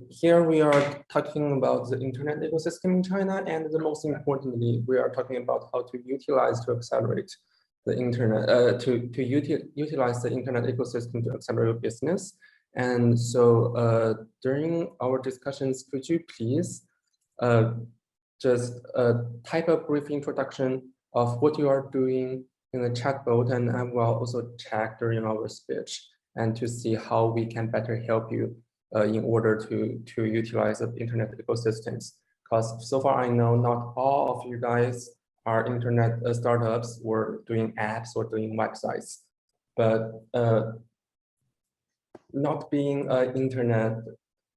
here we are talking about the internet ecosystem in China, and the most importantly, we are talking about how to utilize to accelerate the internet, utilize the internet ecosystem to accelerate business. And so during our discussions, could you please just type a brief introduction of what you are doing in the chat box, and I will also check during our speech and to see how we can better help you in order to utilize the internet ecosystems. Because so far I know not all of you guys are internet startups or doing apps or doing websites, but not being an internet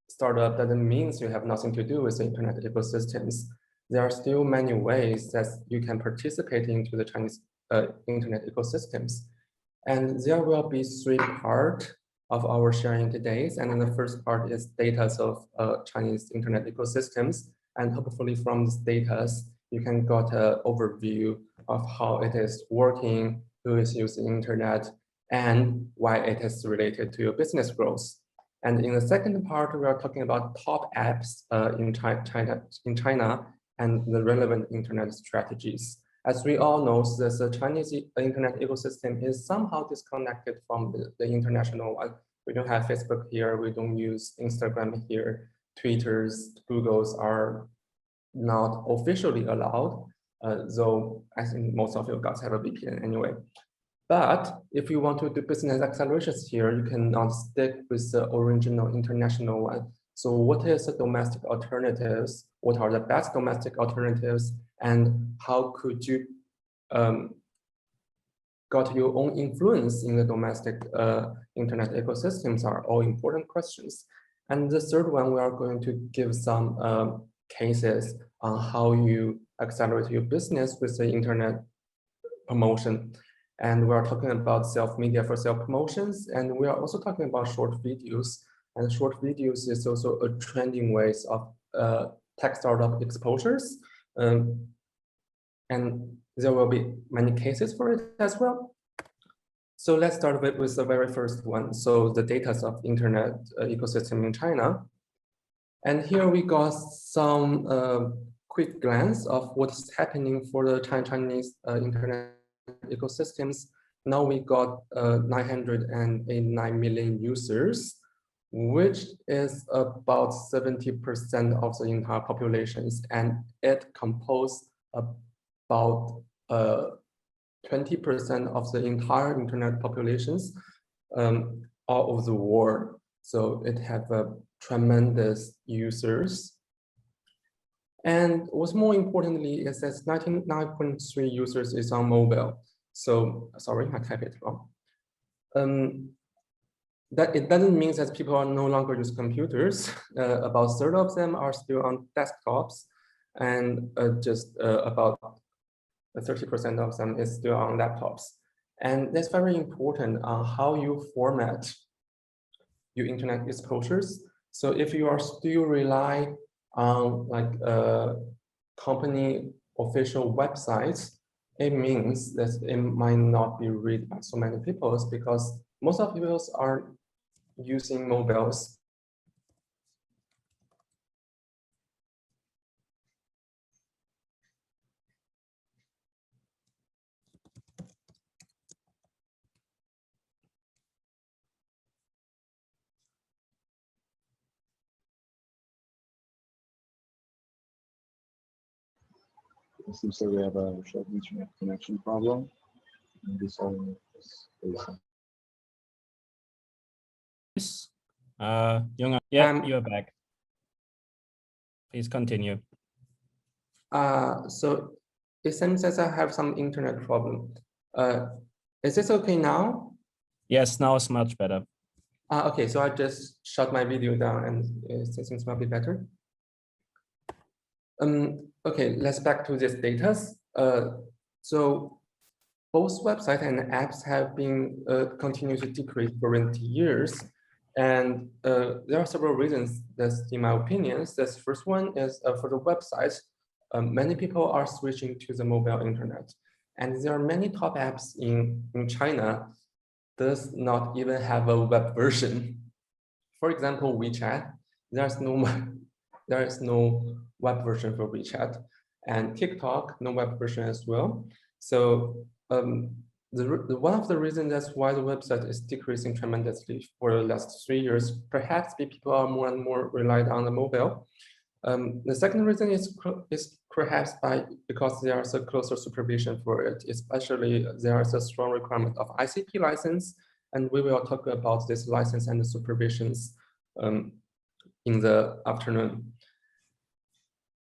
startup doesn't mean you have nothing to do with the internet ecosystems. There are still many ways that you can participate into the Chinese internet ecosystems. And there will be three parts of our sharing today. And then the first part is data of Chinese internet ecosystems. And hopefully from this data, you can get an overview of how it is working, who is using internet, and why it is related to your business growth. And in the second part, we are talking about top apps in China and the relevant internet strategies. As we all know, the Chinese internet ecosystem is somehow disconnected from the international one. We don't have Facebook here, we don't use Instagram here, Twitters, Googles are not officially allowed, though I think most of you guys have a VPN anyway. But if you want to do business accelerations here, you cannot stick with the original international one. So what is the domestic alternatives? What are the best domestic alternatives? And how could you got your own influence in the domestic internet ecosystems are all important questions. And the third one, we are going to give some cases on how you accelerate your business with the internet promotion. And we are talking about self-media for self-promotions. And we are also talking about short videos. And short videos is also a trending ways of tech startup exposures. And there will be many cases for it as well. So let's start with the very first one. So the data of internet ecosystem in China. And here we got some quick glance of what's happening for the Chinese internet ecosystems. Now we got 989 million users, which is about 70% of the entire populations, and it composes about 20% of the entire internet populations all over the world. So it have a tremendous users. And what's more importantly is that 99.3 users is on mobile. So sorry, I typed it wrong. That it doesn't mean that people are no longer use computers. About a third of them are still on desktops, and just about 30% of them is still on laptops. And that's very important on how you format your internet exposures. So if you are still rely on like company official websites, it means that it might not be read by so many people because most of people are using mobiles. It seems like we have a short internet connection problem. Maybe solving this is You're back. Please continue. So it seems that I have some internet problem. Is this okay now? Yes, now it's much better. Okay, so I just shut my video down and things might be better. Okay, let's back to this data. So both websites and apps have been continuing to decrease for 20 years. And there are several reasons that's in my opinion. The first one is for the websites, many people are switching to the mobile internet. And there are many top apps in China does not even have a web version. For example, WeChat. there is no web version for WeChat, and TikTok, no web version as well. So one of the reasons that's why the website is decreasing tremendously for the last 3 years, perhaps people are more and more relied on the mobile. The second reason is perhaps because there is a closer supervision for it, especially there is a strong requirement of ICP license, and we will talk about this license and the supervisions in the afternoon.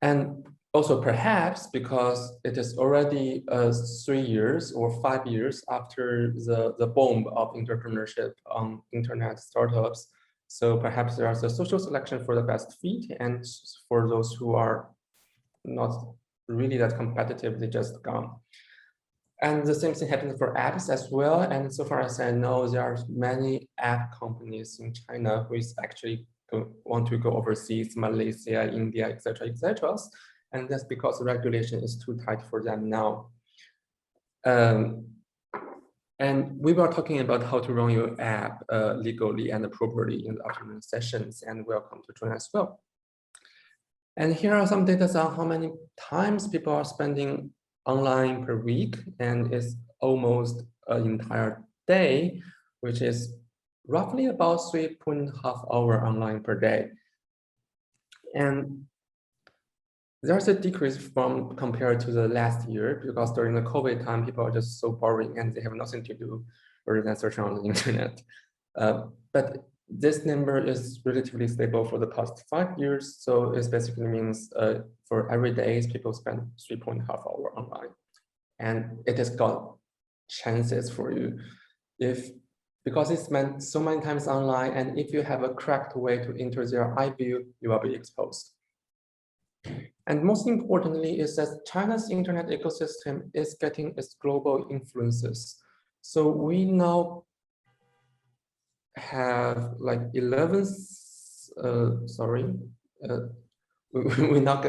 And also perhaps because it is already 3 years or 5 years after the boom of entrepreneurship on internet startups. So perhaps there's a social selection for the best fit, and for those who are not really that competitive, they just gone. And the same thing happens for apps as well. And so far as I know, there are many app companies in China who is actually want to go overseas, Malaysia, India, etc., etc. And that's because the regulation is too tight for them now. And we were talking about how to run your app legally and properly in the afternoon sessions, and welcome to join as well. And here are some data on how many times people are spending online per week, and it's almost an entire day, which is roughly about 3.5 hours online per day. And there's a decrease from compared to the last year, because during the COVID time, people are just so boring and they have nothing to do other than searching on the internet. But this number is relatively stable for the past 5 years. So it basically means for every day, people spend 3.5 hours online. And it has got chances for you because it's meant so many times online, and if you have a correct way to enter their iView, you will be exposed. And most importantly is that China's internet ecosystem is getting its global influences. So we now have like we now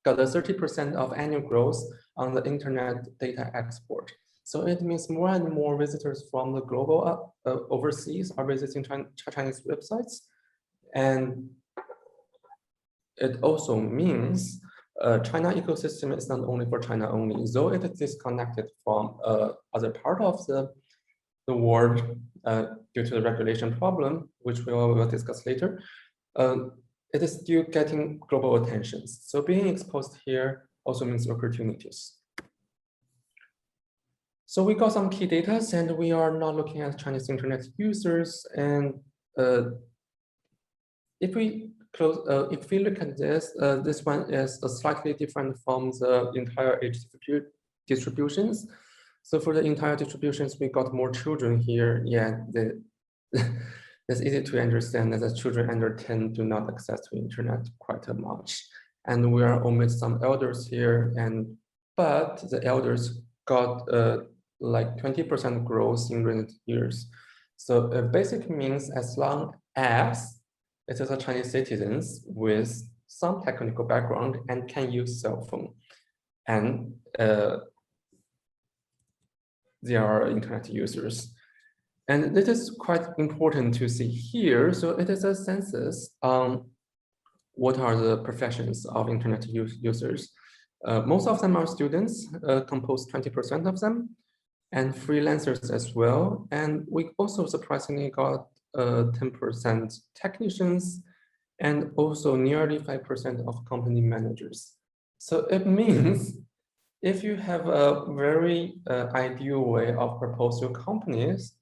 got a 30% of annual growth on the internet data export. So it means more and more visitors from the global overseas are visiting Chinese websites. And it also means China ecosystem is not only for China only, though it is disconnected from other part of the world due to the regulation problem, which we will discuss later. It is still getting global attention. So being exposed here also means opportunities. So we got some key data, and we are now looking at Chinese internet users. And if we look at this, this one is slightly different from the entire age distributions. So for the entire distributions, we got more children here. Yeah, it's easy to understand that the children under 10 do not access to internet quite much. And we are omit some elders here, but the elders got like 20% growth in recent years. So it basically means as long as it is a Chinese citizens with some technical background and can use cell phone, and they are internet users. And this is quite important to see here. So it is a census on what are the professions of internet users. Most of them are students, compose 20% of them, and freelancers as well. And we also surprisingly got 10% technicians, and also nearly 5% of company managers. So it means if you have a very ideal way of propose your companies,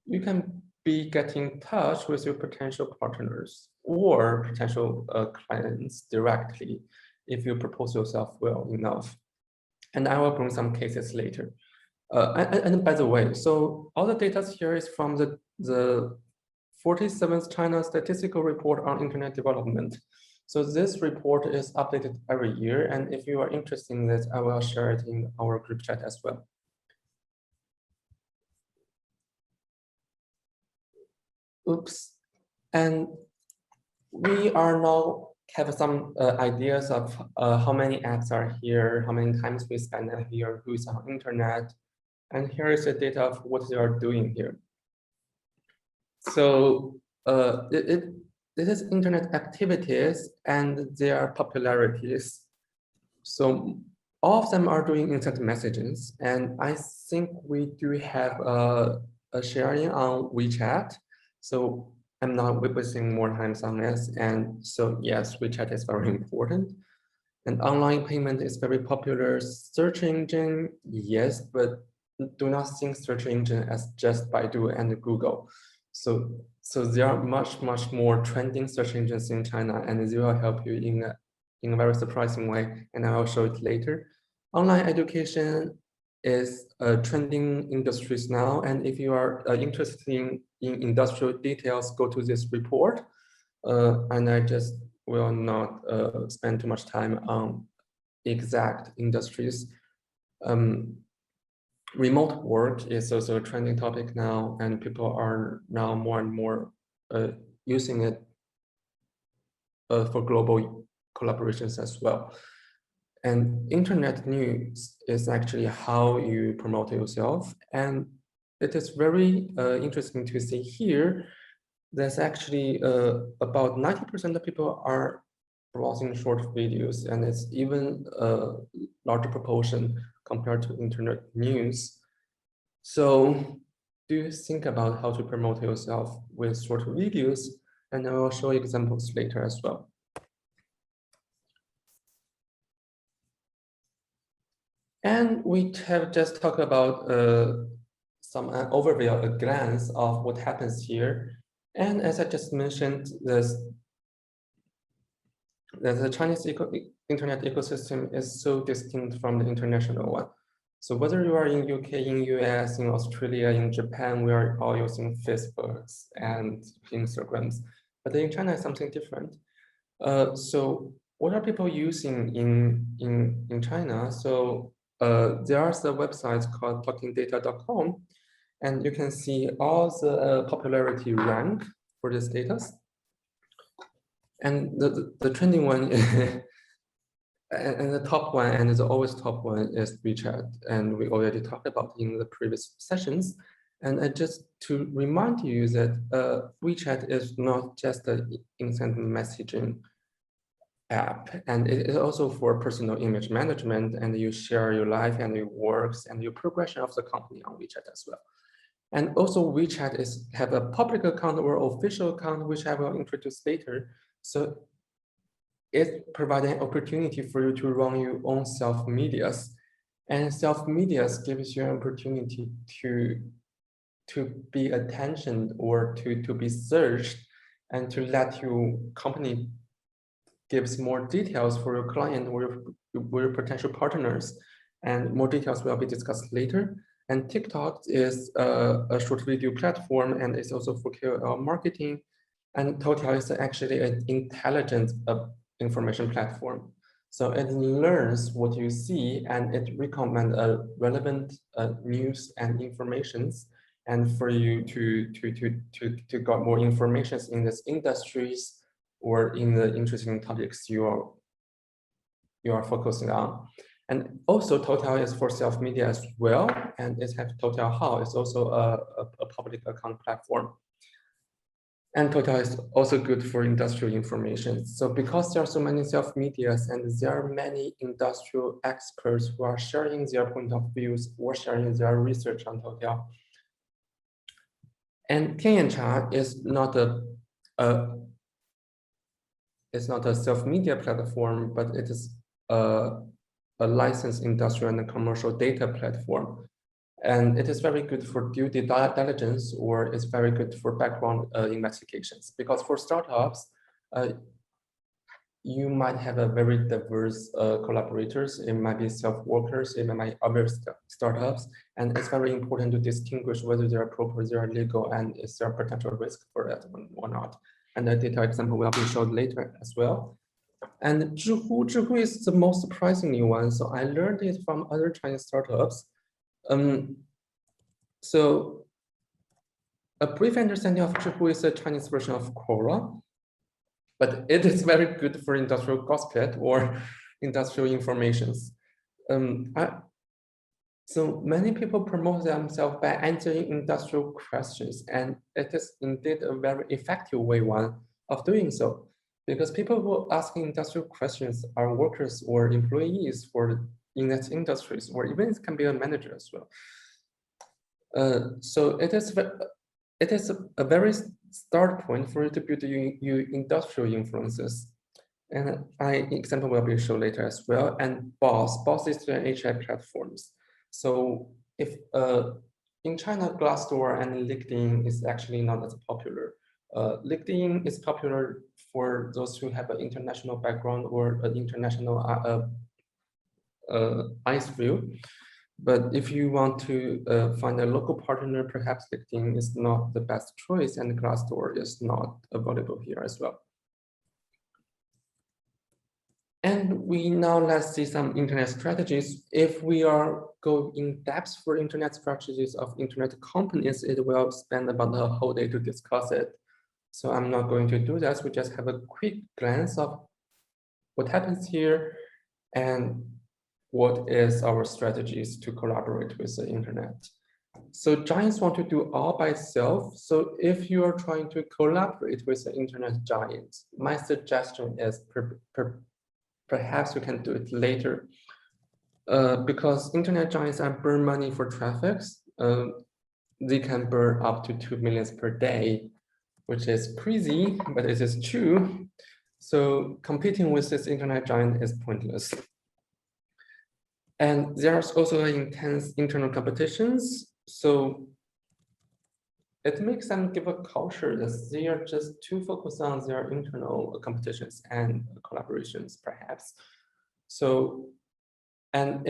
you can be getting in touch with your potential partners or potential clients directly if you propose yourself well enough. And I will bring some cases later. And by the way, so all the data here is from the 47th China Statistical Report on Internet Development. So this report is updated every year, and if you are interested in this, I will share it in our group chat as well. Oops. And we are now have some ideas of how many apps are here, how many times we spend here, who is on internet. And here is the data of what they are doing here. So this is internet activities and their popularities. So all of them are doing instant messages, and I think we do have a sharing on WeChat. So I'm not wasting more time on this. And so yes, WeChat is very important. And online payment is very popular. Search engine, yes, but do not think search engine as just Baidu and Google. So there are much more trending search engines in China, and they will help you in a very surprising way, and I will show it later. Online education is trending industries now, and if you are interested in industrial details, go to this report. And I just will not spend too much time on exact industries. Remote work is also a trending topic now, and people are now more and more using it for global collaborations as well. And internet news is actually how you promote yourself. And it is very interesting to see here, there's actually about 90% of people are browsing short videos, and it's even a larger proportion compared to internet news. So do you think about how to promote yourself with short videos? And I will show examples later as well. And we have just talked about some overview, a glance of what happens here. And as I just mentioned, there's the Chinese internet ecosystem is so distinct from the international one. So whether you are in UK, in US, in Australia, in Japan, we are all using Facebooks and Instagrams. But in China, it's something different. So what are people using in China? So there are the websites called talkingdata.com, and you can see all the popularity rank for the status. And the trending one and the top one, and the always top one, is WeChat. And we already talked about in the previous sessions. And just to remind you that WeChat is not just an instant messaging app, and it is also for personal image management, and you share your life and your works and your progression of the company on WeChat as well. And also WeChat have a public account or official account, which I will introduce later. So it provides an opportunity for you to run your own self-medias, and self-medias gives you an opportunity to be attention or to be searched, and to let your company gives more details for your client or your potential partners, and more details will be discussed later. And TikTok is a short video platform, and it's also for KOL marketing. And Toutiao is actually an intelligent information platform. So it learns what you see, and it recommends relevant news and informations, and for you to get more information in these industries or in the interesting topics you are focusing on. And also Toutiao is for self-media as well, and it has Toutiao Hao. It's also a public account platform. And Toutiao is also good for industrial information. So because there are so many self-medias, and there are many industrial experts who are sharing their point of views or sharing their research on Toutiao. And Tianyancha is not a self-media platform, but it is a licensed industrial and commercial data platform. And it is very good for due diligence, or it's very good for background investigations. Because for startups, you might have a very diverse collaborators. It might be self-workers, it might be other startups. And it's very important to distinguish whether they are proper, they are legal, and is there a potential risk for that or not. And the data example will be shown later as well. And Zhihu is the most surprising one. So I learned it from other Chinese startups. So a brief understanding of Zhihu is a Chinese version of Quora, but it is very good for industrial gossip or industrial informations. So many people promote themselves by answering industrial questions, and it is indeed a very effective way one of doing so, because people who ask industrial questions are workers or employees in that industries, or even it can be a manager as well. So it is a very start point for you to build your industrial influences. And example will be shown later as well. And Boss is the HI platforms. So if in China, Glassdoor and LinkedIn is actually not as popular. LinkedIn is popular for those who have an international background or an international eyes view. But if you want to find a local partner, perhaps LinkedIn is not the best choice, and Glassdoor is not available here as well. And let's see some internet strategies. If we are go in depth for internet strategies of internet companies, it will spend about a whole day to discuss it. So I'm not going to do that. We just have a quick glance of what happens here and what is our strategies to collaborate with the internet. So giants want to do all by itself. So if you are trying to collaborate with the internet giants, my suggestion is perhaps you can do it later. Because internet giants burn money for traffic. They can burn up to 2 million per day, which is crazy, but it is true. So competing with this internet giant is pointless. And there's also intense internal competitions. So it makes them give a culture that they are just too focused on their internal competitions and collaborations, perhaps. So, and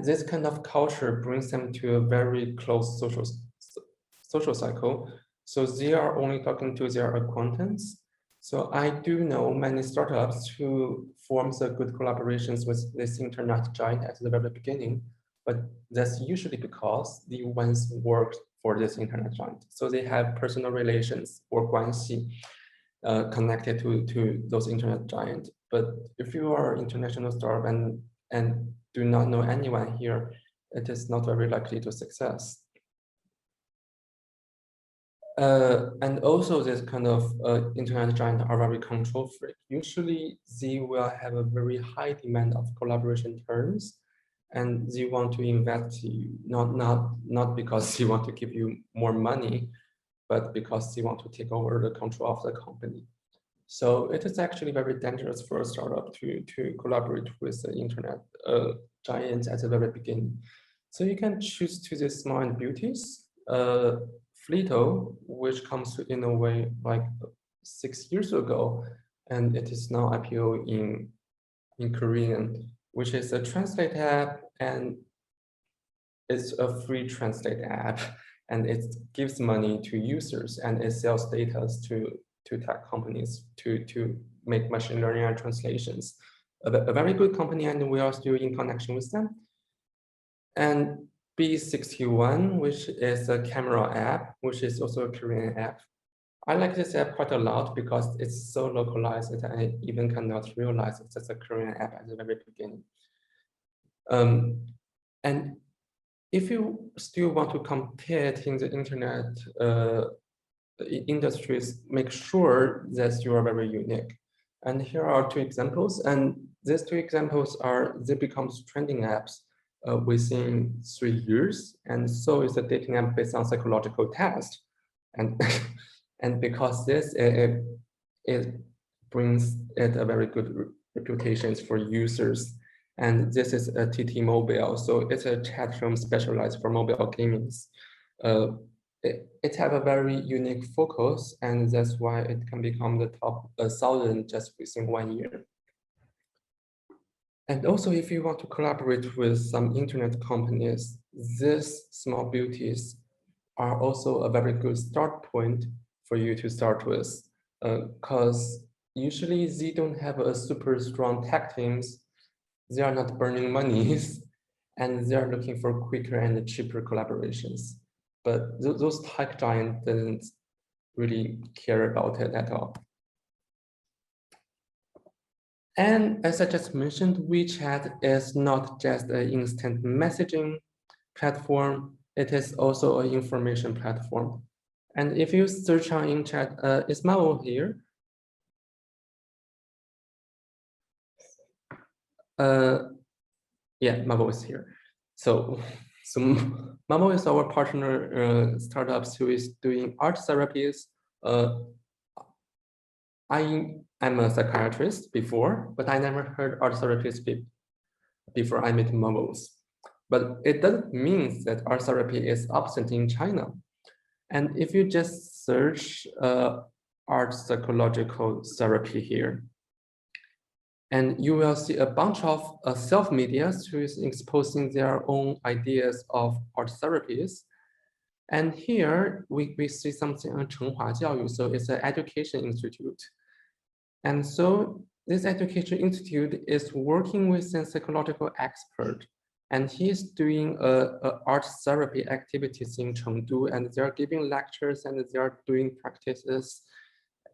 this kind of culture brings them to a very close social cycle. So they are only talking to their acquaintance. So I do know many startups who forms a good collaborations with this internet giant at the very beginning, but that's usually because they once worked for this internet giant. So they have personal relations or 关系 connected to those internet giants. But if you are an international startup and do not know anyone here, it is not very likely to success. And also this kind of internet giants are very control freak. Usually they will have a very high demand of collaboration terms, and they want to invest you, not because they want to give you more money, but because they want to take over the control of the company. So it is actually very dangerous for a startup to collaborate with the internet giants at the very beginning. So you can choose to the small and beauties. Fleeto, which comes in a way like 6 years ago, and it is now IPO in Korean, which is a translate app, and it's a free translate app, and it gives money to users, and it sells data to tech companies to make machine learning and translations. A very good company, and we are still in connection with them. And B61, which is a camera app, which is also a Korean app. I like this app quite a lot because it's so localized that I even cannot realize it's just a Korean app at the very beginning. And if you still want to compete in the internet industries, make sure that you are very unique. And here are 2 examples. And these 2 examples they become trending apps within 3 years. And so is a dating app based on psychological test. And, and because this, it brings it a very good reputation for users. And this is a TT Mobile. So it's a chat room specialized for mobile gaming. It have a very unique focus, and that's why it can become the top 1,000 just within 1 year. And also, if you want to collaborate with some internet companies, these small beauties are also a very good start point for you to start with, because usually they don't have a super strong tech teams. They are not burning monies, and they are looking for quicker and cheaper collaborations. But those tech giants didn't really care about it at all. And as I just mentioned, WeChat is not just an instant messaging platform. it is also an information platform. And if you search on InChat, is Mavo here? Yeah, Mavo is here. So Mavo is our partner startups who is doing art therapies. I'm a psychiatrist before, but I never heard art therapies before I met Mavos. But it doesn't mean that art therapy is absent in China. And if you just search art psychological therapy here, and you will see a bunch of self-medias who is exposing their own ideas of art therapies. And here we see something on Chenghua Jiaoyu, so it's an education institute. And so this education institute is working with a psychological expert, and he's doing art therapy activities in Chengdu, and they're giving lectures and they're doing practices.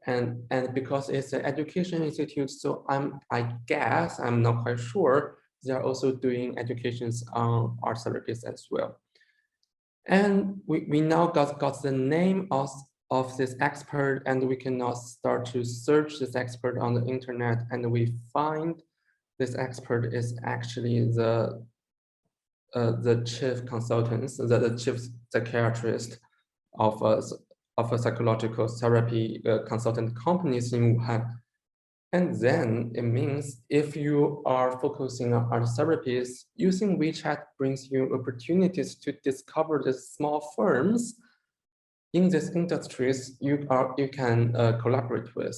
And because it's an education institute, so I guess, I'm not quite sure, they're also doing educations on art therapies as well. And we now got the name of this expert, and we can now start to search this expert on the internet, and we find this expert is actually the chief consultant, the chief psychiatrist of a psychological therapy consultant companies in Wuhan. And then it means if you are focusing on art therapies, using WeChat brings you opportunities to discover the small firms in these industries you can collaborate with.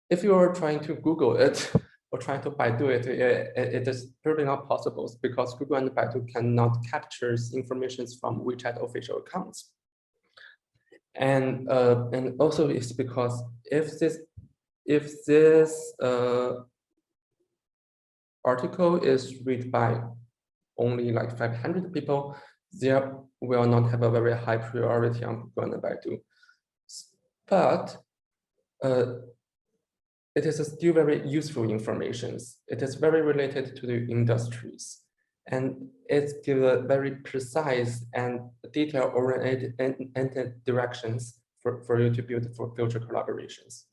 If you are trying to Google it or trying to Baidu it, it is probably not possible because Google and Baidu cannot capture information from WeChat official accounts. And also it's because if this article is read by only like 500 people, they will not have a very high priority on Google and Baidu. But it is still very useful information. It is very related to the industries. And it gives a very precise and detail-oriented directions for you to build for future collaborations.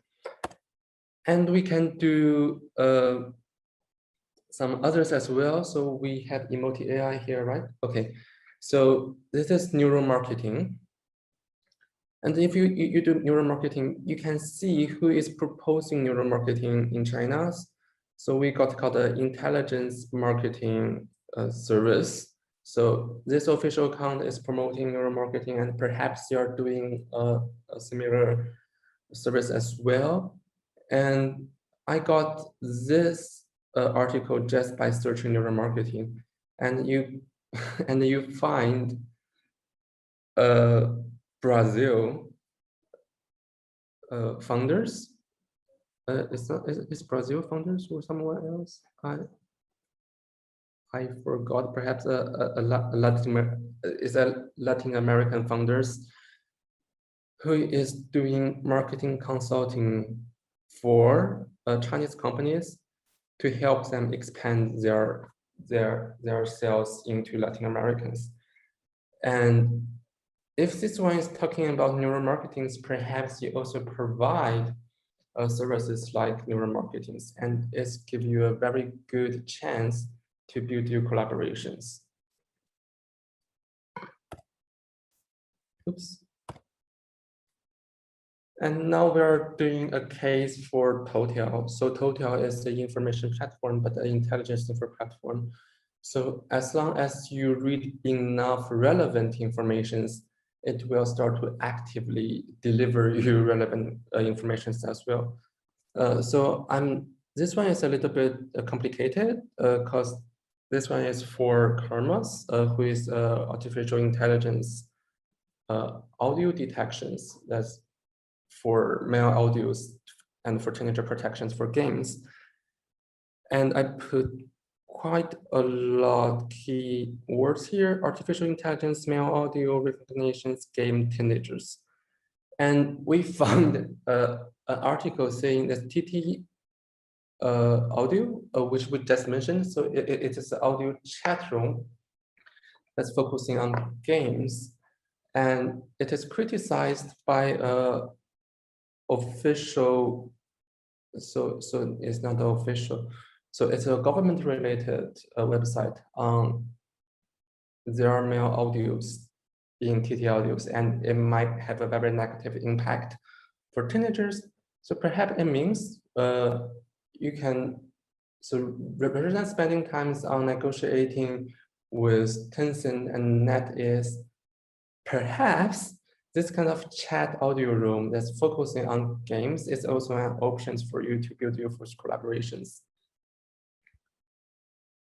And we can do some others as well. So we have Emoji AI here, right? Okay, so this is neuromarketing. And if you do neuromarketing, you can see who is proposing neuromarketing in China. So we got called the intelligence marketing service. So this official account is promoting neuromarketing, and perhaps they are doing a similar service as well. And I got this article just by searching neuromarketing, and you find Brazil founders. Is Brazil founders or someone else? I forgot. Perhaps a Latin American founders who is doing marketing consulting for Chinese companies to help them expand their sales into Latin Americans. And if this one is talking about neuromarketing, perhaps you also provide services like neuromarketing, and it's give you a very good chance to build your collaborations. Oops. And now we're doing a case for Toutiao. So Toutiao is the information platform, but the intelligence info platform. So as long as you read enough relevant information, it will start to actively deliver you relevant information as well. So this one is a little bit complicated because this one is for Karmas, who is artificial intelligence audio detections. That's for male audios and for teenager protections for games. And I put quite a lot key words here: artificial intelligence, male audio, recognitions, game, teenagers. And we found an article saying that TT audio, which we just mentioned. So it is an audio chat room. that's focusing on games, and it is criticized by official. So it's not official. So it's a government-related website on their mail audios in TT Audios, and it might have a very negative impact for teenagers. So perhaps it means you can, so rather than spending times on negotiating with Tencent and NetEase, perhaps this kind of chat audio room that's focusing on games is also an option for you to build your first collaborations.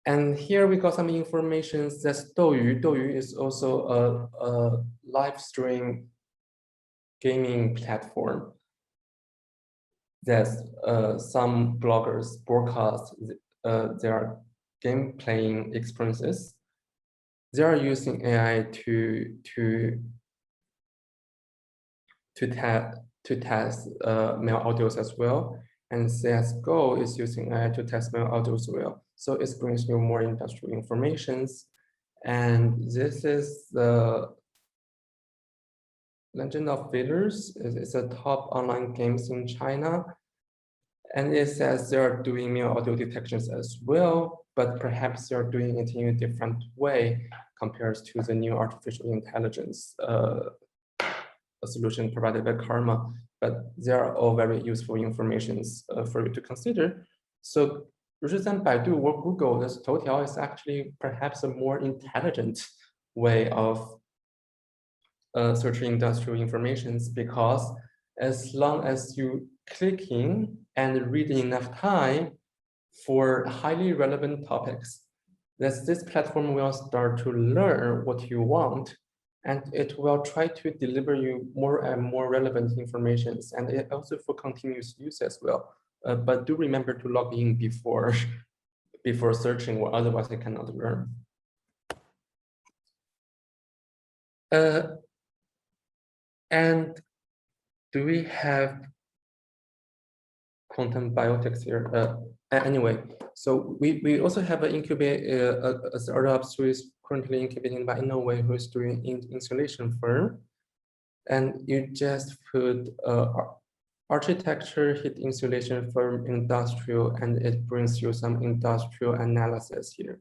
And here we got some information that Douyu. Douyu is also a live stream gaming platform that some bloggers broadcast their game playing experiences. They are using AI to test mail audios as well. And CSGO is using AI to test mail audios as well. So it brings you more industrial informations. And this is the Legend of Fiddlers. It's a top online games in China. And it says they're doing mail audio detections as well, but perhaps they're doing it in a different way compared to the new artificial intelligence solution provided by Karma. But they are all very useful informations for you to consider. So rather than Baidu or Google, this Toutiao is actually perhaps a more intelligent way of searching industrial informations, because as long as you click in and read enough time for highly relevant topics, this platform will start to learn what you want, and it will try to deliver you more and more relevant informations, and it also for continuous use as well. But do remember to log in before searching, or otherwise it cannot learn. And do we have quantum biotics here? Anyway, so we also have an a startup who is currently incubating by Innoway, who is doing installation firm. And you just put architecture heat insulation firm industrial, and it brings you some industrial analysis here.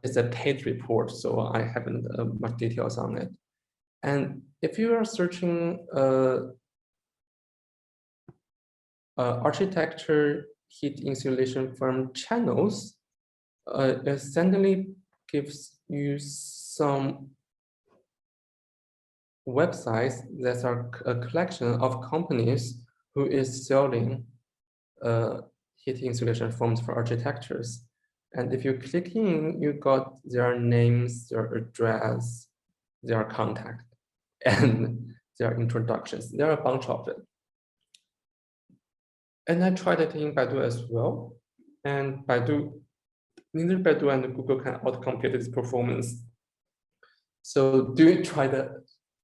It's a paid report, so I haven't much details on it. And if you are searching architecture heat insulation firm channels, it suddenly gives you some websites that are a collection of companies who is selling heat insulation foams for architectures. And if you click in, you got their names, their address, their contact, and their introductions. There are a bunch of it. And I tried it in Baidu as well. And neither Baidu and Google can outcompete its performance. So do you try that?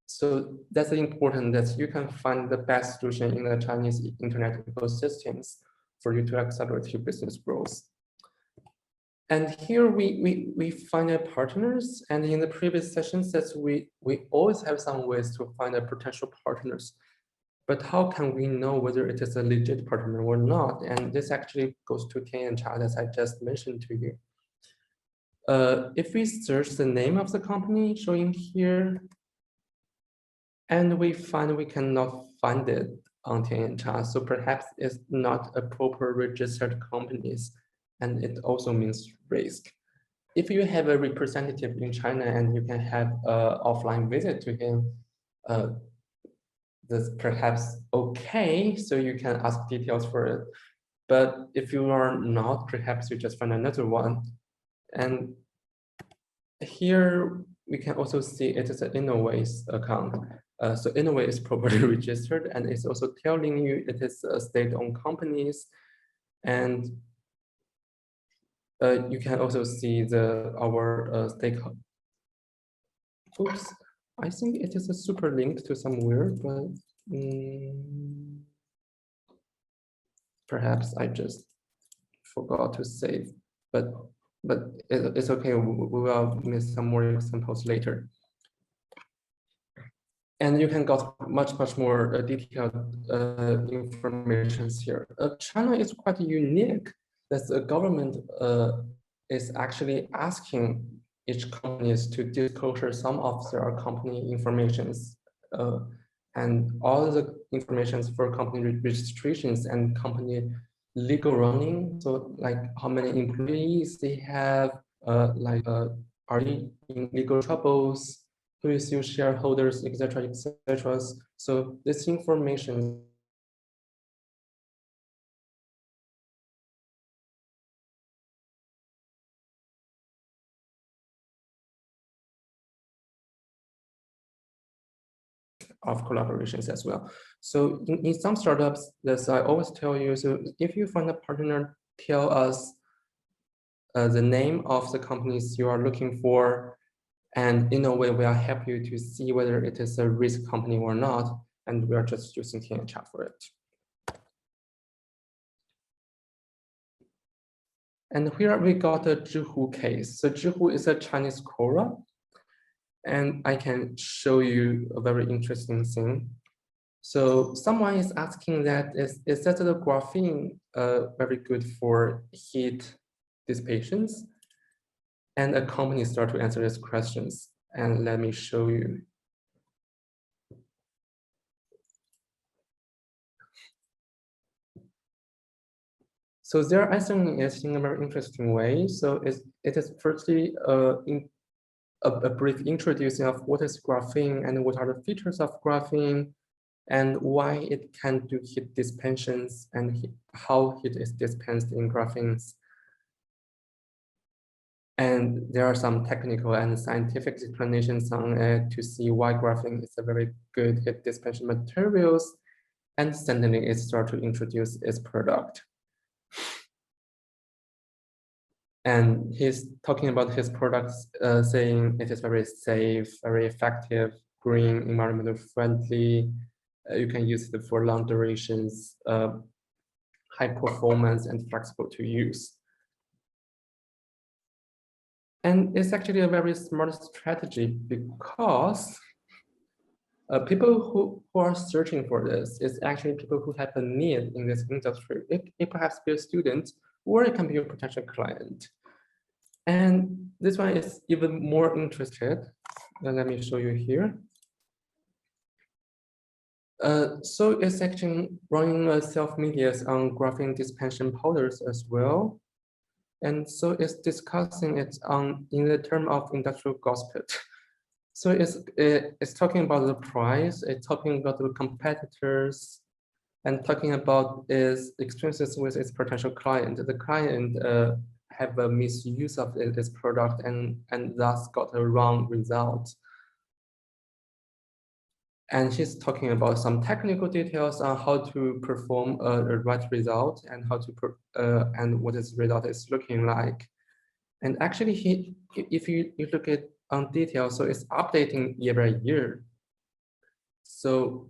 So that's important, that you can find the best solution in the Chinese internet ecosystems for you to accelerate your business growth. And here we find partners, and in the previous sessions that we always have some ways to find potential partners. But how can we know whether it is a legit partner or not? And this actually goes to Tianyancha, as I just mentioned to you. If we search the name of the company showing here, and we find we cannot find it on Tianyancha, so perhaps it's not a proper registered companies, and it also means risk. If you have a representative in China and you can have an offline visit to him, that's perhaps okay, so you can ask details for it. But if you are not, perhaps you just find another one. And here we can also see it is an Innoway's account. So Innoway is properly registered, and it's also telling you it is a state-owned companies. And you can also see our stakeholder. Oops. I think it is a super link to somewhere, but perhaps I just forgot to save. But but it's okay. We will miss some more examples later. And you can get much more detailed information here. China is quite unique that the government is actually asking each companies to disclose some of their company informations and all the informations for company registrations and company legal running. So like how many employees they have, are they in legal troubles, who is your shareholders, etc., etc. So this information of collaborations as well. So in some startups, as I always tell you, so if you find a partner, tell us the name of the companies you are looking for, and in a way, we will help you to see whether it is a risk company or not, and we are just using TNChat for it. And here we got a Zhihu case. So Zhihu is a Chinese Quora, and I can show you a very interesting thing. So someone is asking that is that the graphene very good for heat dissipations? And a company start to answer these questions. And let me show you. So they're answering it in a very interesting way. So it is firstly a brief introduction of what is graphene and what are the features of graphene and why it can do heat dispensations and how heat is dispensed in graphenes. And there are some technical and scientific explanations on it to see why graphene is a very good heat dispensation materials. And suddenly it starts to introduce its product. And he's talking about his products, saying it is very safe, very effective, green, environmental friendly. You can use it for long durations, high performance, and flexible to use. And it's actually a very smart strategy because people who are searching for this is actually people who have a need in this industry. It perhaps be a student or it can be a potential client. And this one is even more interested. Let me show you here. So it's actually running self-medias on graphene dispensation powders as well. And so it's discussing it in the term of industrial gossip. So it's talking about the price, it's talking about the competitors, and talking about its experiences with its potential client. The client have a misuse of this product and thus got a wrong result. And she's talking about some technical details on how to perform a right result and how to and what this result is looking like. And actually, if you look at on details, so it's updating year by year. So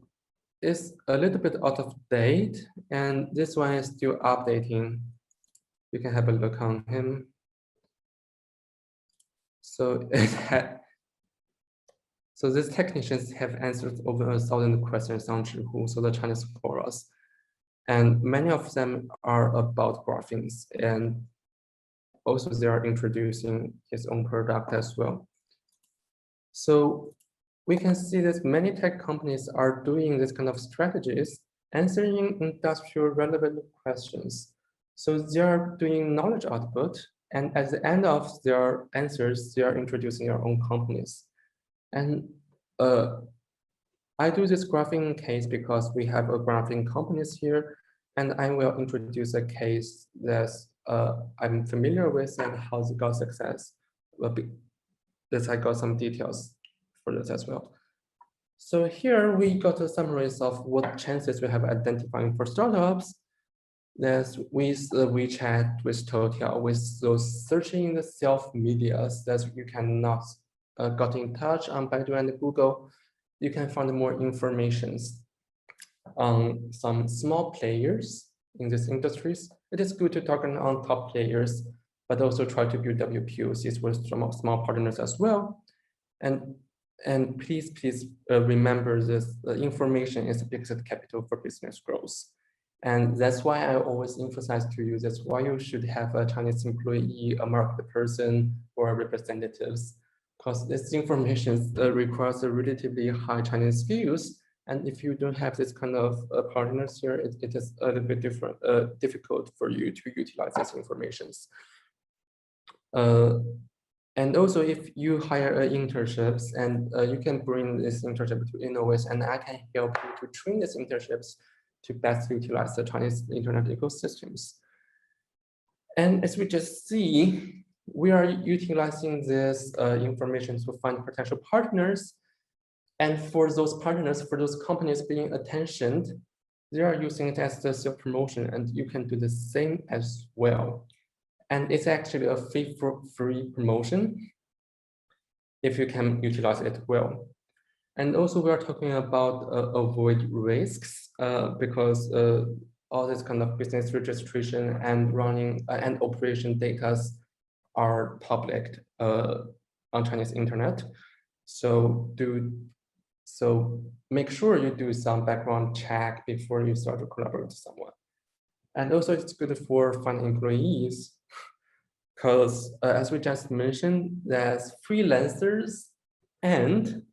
it's a little bit out of date, and this one is still updating. You can have a look on him. So so these technicians have answered over 1,000 questions on Zhihu, so the Chinese Quoras. And many of them are about graphenes, and also they are introducing his own product as well. So we can see that many tech companies are doing this kind of strategies, answering industrial relevant questions. So they are doing knowledge output, and at the end of their answers, they are introducing their own companies. And I do this graphene case because we have a graphene companies here, and I will introduce a case that I'm familiar with and how they got success. That I got some details for this as well. So here we got a summary of what chances we have identifying for startups. That's with WeChat, with Toutiao, with those searching in the self-medias that you cannot got in touch on Baidu and Google. You can find more information on some small players in these industries. It is good to talk on top players but also try to build WPOCs with some small partners as well. And please remember this, information is the biggest capital for business growth. And that's why I always emphasize to you, that's why you should have a Chinese employee, a market person, or representatives, because this information requires a relatively high Chinese skills. And if you don't have this kind of partners here, it is a little bit difficult for you to utilize these informations. And also, if you hire internships, and you can bring this internship to Innovus, and I can help you to train these internships to best utilize the Chinese internet ecosystems. And as we just see, we are utilizing this information to find potential partners. And for those partners, for those companies being attentioned, they are using it as the self-promotion, and you can do the same as well. And it's actually a free promotion if you can utilize it well. And also we are talking about avoid risks because all this kind of business registration and running and operation data are public on Chinese internet. So make sure you do some background check before you start to collaborate with someone. And also it's good for finding employees, because as we just mentioned, there's freelancers and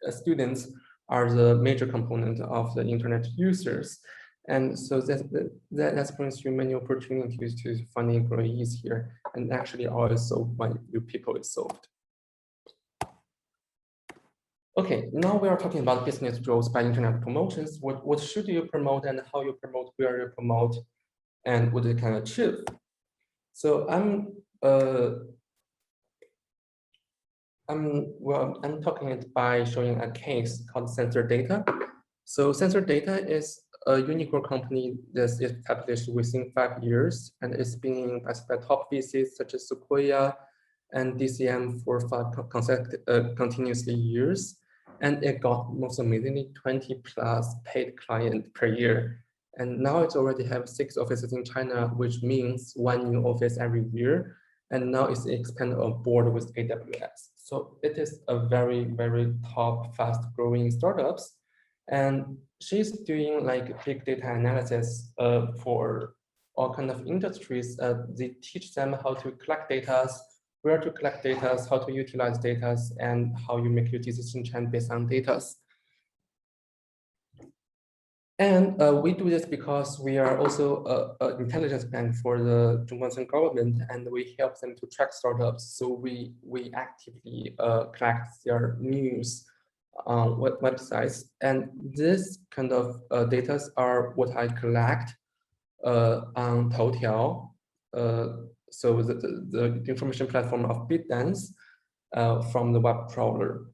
students are the major component of the internet users. And so that brings you many opportunities to find employees here, and actually also when your people is solved. Okay, now we are talking about business growth by internet promotions. What should you promote and how you promote, where you promote, and what you can achieve. So I'm talking it by showing a case called Sensor Data. So Sensor Data is a unicorn company that's established within 5 years, and it's been invested by top VCs such as Sequoia and DCM for 5 continuously years. And it got most amazingly 20+ paid clients per year. And now it already have 6 offices in China, which means 1 new office every year. And now it's expanded on board with AWS. So it is a very, very top, fast growing startups. And she's doing like big data analysis for all kind of industries. They teach them how to collect data, where to collect data, how to utilize data, and how you make your decision chain based on data. And we do this because we are also an intelligence bank for the Zhongguancun government, and we help them to track startups. So we actively collect their news on websites, and this kind of data are what I collect on Toutiao. So the information platform of BitDance from the web crawler.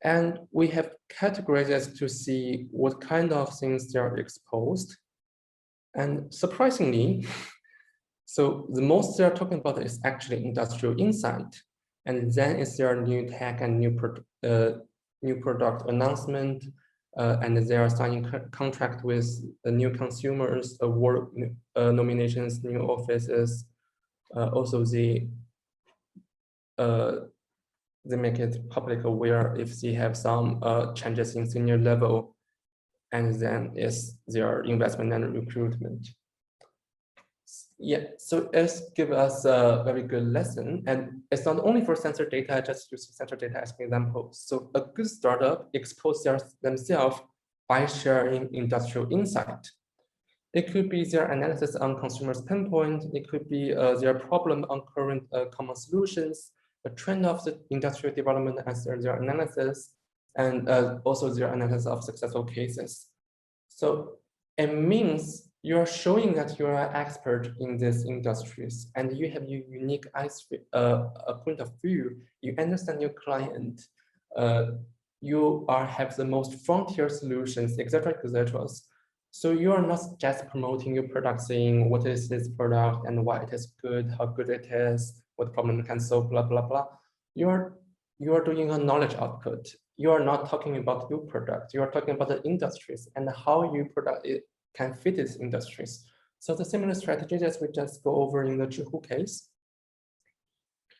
And we have categorized to see what kind of things they are exposed. And surprisingly, so the most they are talking about is actually industrial insight. And then is there new tech and new product announcement, and they are signing contract with the new consumers, award nominations, new offices. Also, they make it public aware if they have some changes in senior level, and then is their investment and recruitment. Yeah, so it's give us a very good lesson, and it's not only for sensor data. I just use sensor data as an example. So a good startup exposes themselves by sharing industrial insight. It could be their analysis on consumers' pain point. It could be their problem on current common solutions, the trend of the industrial development as their analysis, and also their analysis of successful cases. So it means you're showing that you're an expert in these industries, and you have your unique point of view. You understand your client. You have the most frontier solutions, etc., etc. So you are not just promoting your product, saying what is this product and why it is good, how good it is, what problem it can solve, blah blah blah. You are doing a knowledge output. You are not talking about your product. You are talking about the industries and how your product can fit these industries. So the similar strategy that we just go over in the Zhihu case.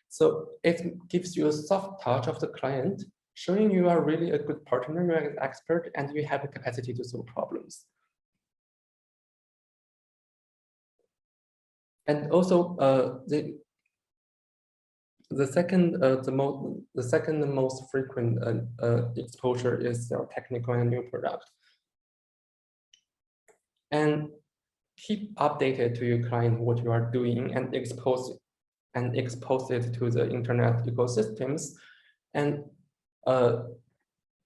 So it gives you a soft touch of the client, showing you are really a good partner, you are an expert, and you have a capacity to solve problems. And also, the second most frequent exposure is your technical and new product. And keep updated to your client what you are doing and expose it to the internet ecosystems. And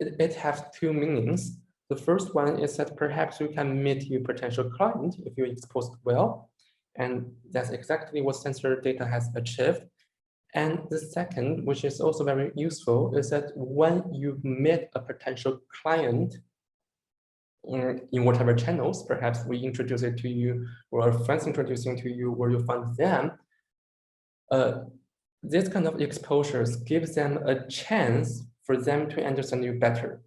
it has two meanings. The first one is that perhaps you can meet your potential client if you expose it well. And that's exactly what Sensor Data has achieved. And the second, which is also very useful, is that when you meet a potential client in whatever channels, perhaps we introduce it to you, or our friends introducing to you, or you find them, this kind of exposures gives them a chance for them to understand you better.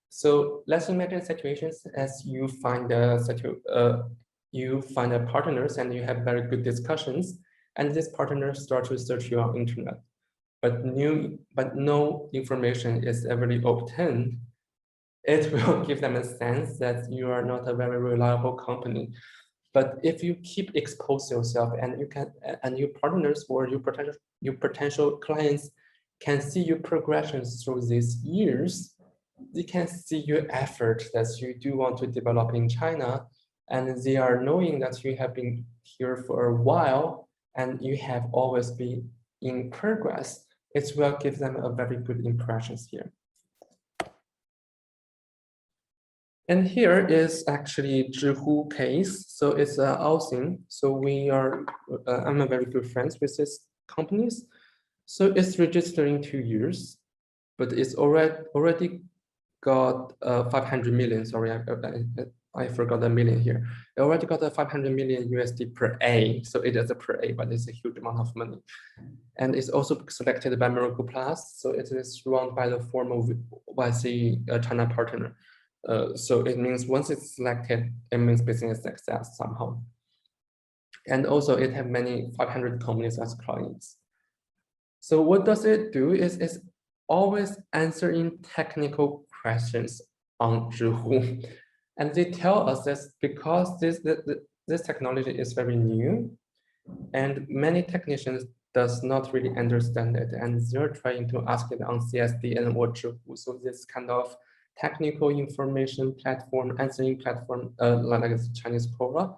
So let's imagine situations as you find partners and you have very good discussions, and these partners start to search you on internet, but no information is ever obtained. It will give them a sense that you are not a very reliable company. But if you keep expose yourself and your partners or your potential clients can see your progressions through these years, they can see your effort that you do want to develop in China, and they are knowing that you have been here for a while and you have always been in progress. It will give them a very good impressions here. And here is actually Zhihu case. So it's Austin. So I'm a very good friends with these companies. So it's registered in 2 years, but it's already got 500 million. Sorry, I forgot a million here. It already got a 500 million USD per A. So it is a per A, but it's a huge amount of money. And it's also selected by Miracle Plus. So it is run by the former YC China partner. So it means once it's selected, it means business success somehow. And also it has many 500 companies as clients. So what does it do is it's always answering technical questions on Zhihu. And they tell us that because this technology is very new and many technicians does not really understand it, and they're trying to ask it on CSD and what Zhihu. So this kind of technical information platform, answering platform, like the Chinese Quora.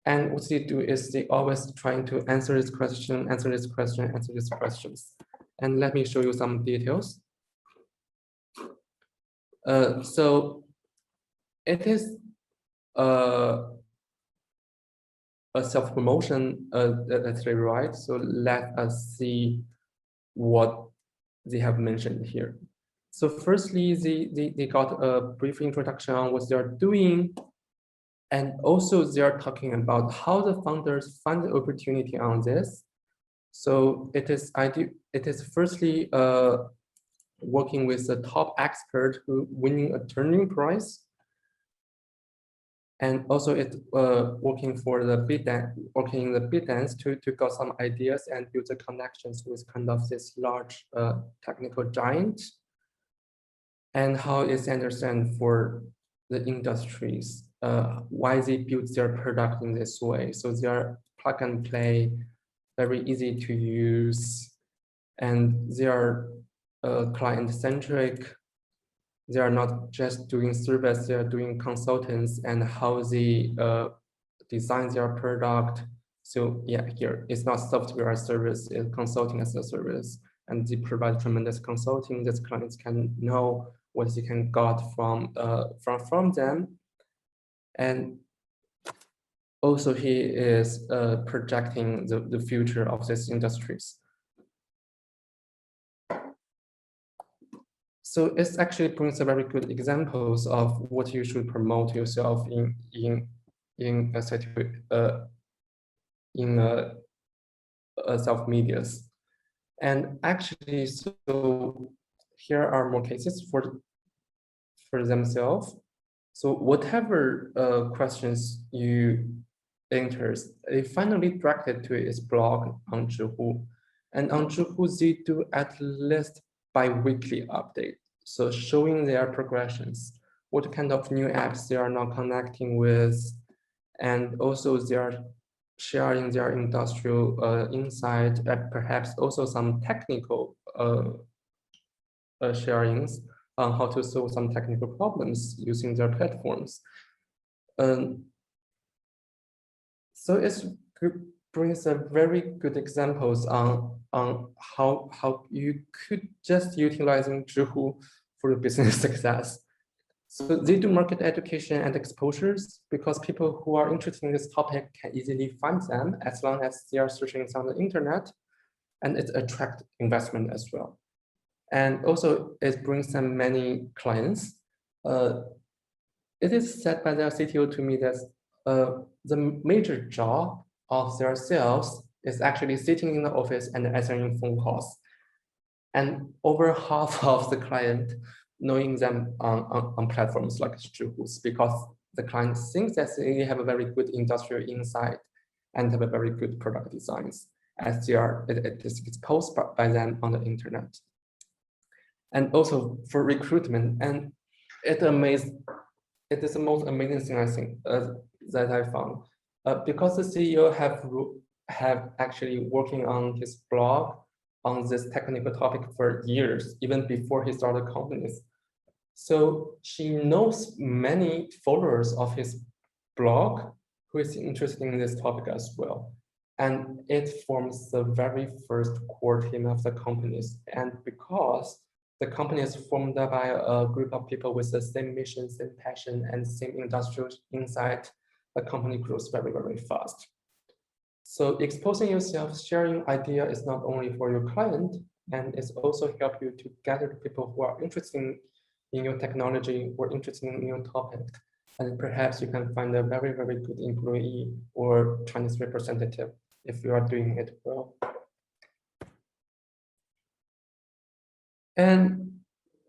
And what they do is they always trying to answer this question, answer this question, answer these questions. And let me show you some details. So it is a self-promotion, that's very right. So let us see what they have mentioned here. So firstly, they got a brief introduction on what they're doing. And also they're talking about how the founders find the opportunity on this. So it is firstly working with the top expert who winning a Turing prize. And also it's working for the working in the BitDance to get some ideas and build the connections with kind of this large technical giant. And how it's understand for the industries, why they build their product in this way. So they are plug and play, very easy to use, and they are client-centric. They are not just doing service, they are doing consultants and how they design their product. So yeah, here it's not software as a service, it's consulting as a service. And they provide tremendous consulting that clients can know what they can got from them. And also he is projecting the future of these industries. So it actually brings a very good examples of what you should promote yourself in self medias. And actually, so here are more cases for themselves. So whatever questions you enters, it finally directed to its blog on Zhihu. And on Zhihu, they do at least bi-weekly update. So showing their progressions, what kind of new apps they are now connecting with, and also they are sharing their industrial insight, and perhaps also some technical sharings on how to solve some technical problems using their platforms. So it brings a very good examples on how you could just utilizing Zhihu for your business success. So they do market education and exposures because people who are interested in this topic can easily find them as long as they are searching on the internet, and it attracts investment as well. And also it brings them many clients. It is said by their CTO to me that the major job of their sales is actually sitting in the office and answering phone calls. And over half of the client knowing them on platforms like Zhihu, because the client thinks that they have a very good industrial insight and have a very good product designs as it is exposed by them on the internet. And also for recruitment, and it is the most amazing thing I think that I found, because the CEO have actually working on his blog on this technical topic for years, even before he started companies. So she knows many followers of his blog who is interested in this topic as well. And it forms the very first core team of the companies. And because the company is formed by a group of people with the same mission, same passion, and same industrial insight, the company grows very, very fast. So exposing yourself, sharing idea is not only for your client, and it's also help you to gather people who are interested in your technology or interested in your topic. And perhaps you can find a very, very good employee or Chinese representative if you are doing it well. And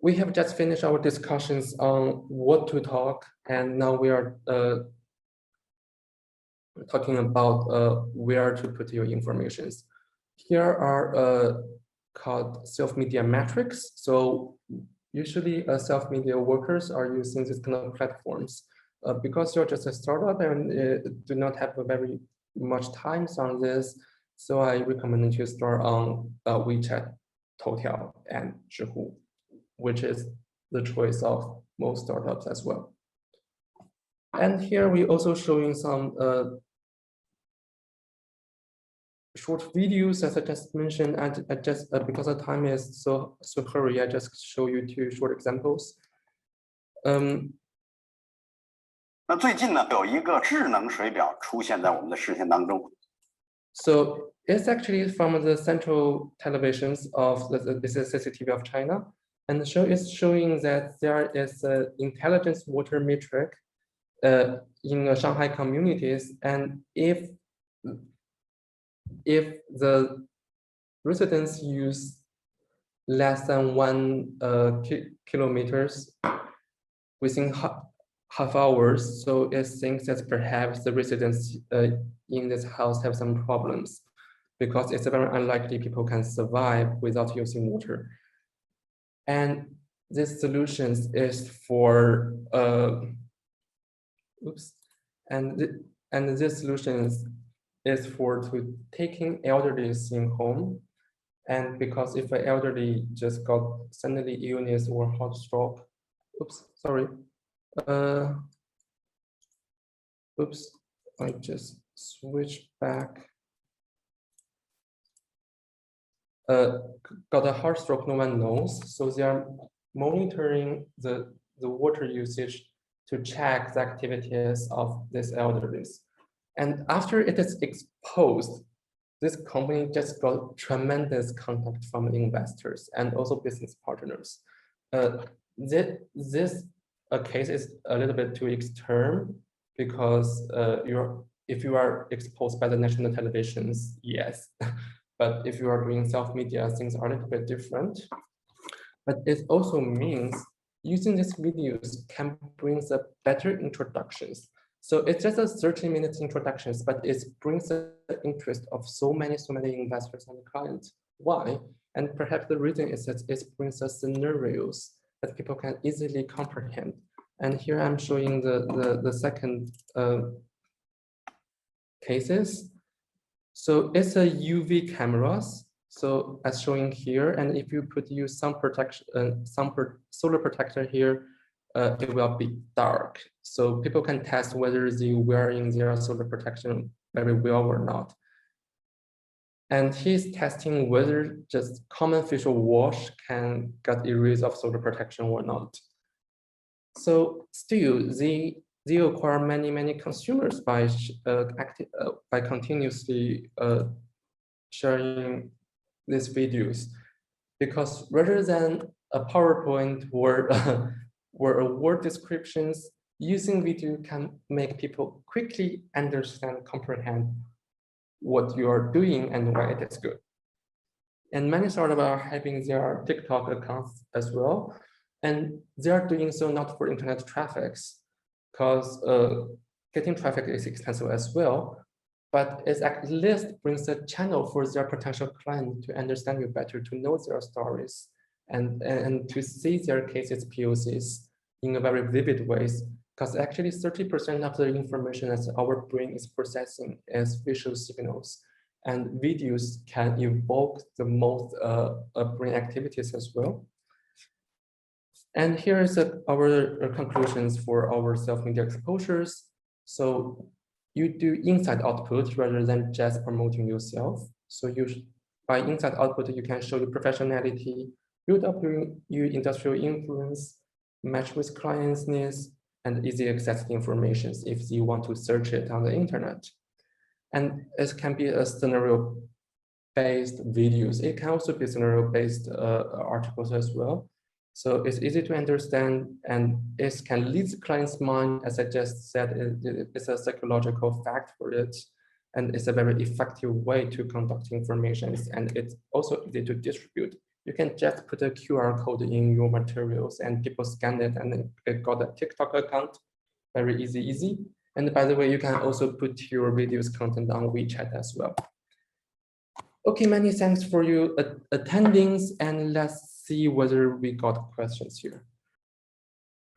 we have just finished our discussions on what to talk, and now we are talking about where to put your informations. Here are called self-media metrics. So usually self-media workers are using these kind of platforms. Because you're just a startup and do not have a very much time on this, so I recommend you start on WeChat, Toutiao, and Zhihu, which is the choice of most startups as well. And here we also showing some short videos, as I just mentioned. I just because the time is so hurry, I just show you 2 short examples. 那最近呢，有一个智能水表出现在我们的视线当中。So it's actually from the central televisions of the CCTV of China, and the show is showing that there is an intelligence water metric in Shanghai communities, and if the residents use less than 1 kilometers within half hours, so it thinks that perhaps the residents in this house have some problems, because it's very unlikely people can survive without using water. And this solutions is for this solutions is for taking elderly in home, and because if an elderly just got suddenly illness or heart stroke, I just switched back. Got a heart stroke, no one knows. So they are monitoring the water usage to check the activities of these elderlies. And after it is exposed, this company just got tremendous contact from investors and also business partners. This case is a little bit too extreme, because if you are exposed by the national televisions, yes. But if you are doing self-media, things are a little bit different. But it also means using these videos can bring the better introductions So it's just a 30-minute introductions, but it brings the interest of so many investors and clients. Why? And perhaps the reason is that it brings us scenarios that people can easily comprehend. And here I'm showing the second cases. So it's a UV cameras. So as showing here, and if you use some protection, solar protector here, it will be dark. So people can test whether they wearing their solar protection very well or not. And he's testing whether just common facial wash can get erase of solar protection or not. So still, they acquire many consumers by continuously sharing these videos, because rather than a PowerPoint or or a word descriptions, using video can make people quickly understand, comprehend what you are doing and why it is good. And many startups are having their TikTok accounts as well. And they are doing so not for internet traffics, because getting traffic is expensive as well, but it at least brings a channel for their potential client to understand you better, to know their stories, and to see their cases, POCs in a very vivid ways, because actually 30% of the information that our brain is processing is visual signals, and videos can evoke the most brain activities as well. And here is our conclusions for our self-media exposures. So you do inside output rather than just promoting yourself. So by inside output, you can show your professionality, build up your industrial influence, match with clients' needs, and easy access to information if you want to search it on the internet. And it can be a scenario-based videos. It can also be scenario-based articles as well. So it's easy to understand, and it can lead the client's mind. As I just said, it's a psychological fact for it, and it's a very effective way to conduct information, and it's also easy to distribute. You can just put a QR code in your materials and people scan it and it got a TikTok account, very easy. And by the way, you can also put your videos content on WeChat as well. Okay, many thanks for you attending, and let's see whether we got questions here.